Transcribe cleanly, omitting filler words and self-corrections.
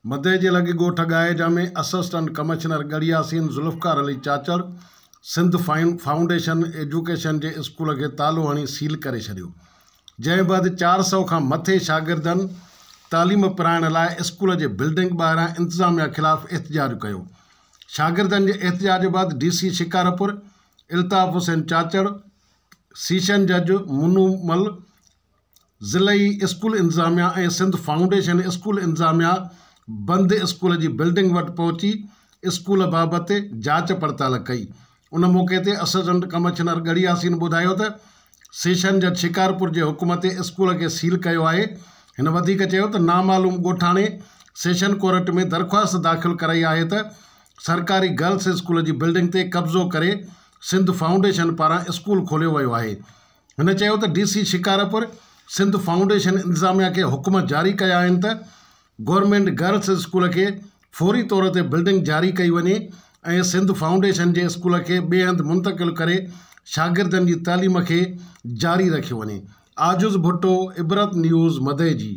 मदे जे लॻे ॻोठ गाएजा में assistant commissioner Garhiyasin Zulfikar Ali Chachar Sindh foundation education जे स्कूल खे तालो हणी सील करे छॾियो। जंहिं बैदि 400 खां मथे शागिर्दनि तालीम पिराइण लाइ स्कूल जे बिल्डिंग ॿाहिरां इंतिज़ामिया ख़िलाफ़ एहतिजाज कयो। शागिर्दनि जे एहतिजाज बैदि DC शिकारपुर इल्ताफ़ हुसैन चाचड़, सीशन जज मुनूमल, ज़िलई स्कूल इंतिज़ामिया ऐं सिंध फाउंडेशन स्कूल इंतिज़ामिया बंद स्कूल जी बिल्डिंग वटि पहुची स्कूल बाबति जांच पड़ताल कई। उन मौक़े ते असिस्टेंट कमिश्नर गड़ियासीन ॿुधायो त सेशन जज शिकारपुर जे हुकुम ते स्कूल खे सील कयो आहे। हिन वधीक चयो त नामालूम ॻोठाणे सेशन कोर्ट में दरख़्वास्त दाख़िल कराई आहे त सरकारी गर्ल्स स्कूल जी बिल्डिंग ते कब्ज़ो करे सिंध फाउंडेशन पारां स्कूल खोलियो वियो आहे। हिन चयो त DC शिकारपुर सिंध फाउंडेशन इंतिज़ामिया खे हुकुम जारी कया आहिनि त गवर्नमेंट गर्ल्स स्कूल खे फौरी तौर ते बिल्डिंग जारी कई वञे ऐं सिंध फाउंडेशन जे स्कूल खे ॿिए हंधि मुंतक़िल करे शागिर्दनि जी तालीम खे जारी रखियो वञे। आजुज़ भुट्टो, इबरत न्यूज़, मदे जी।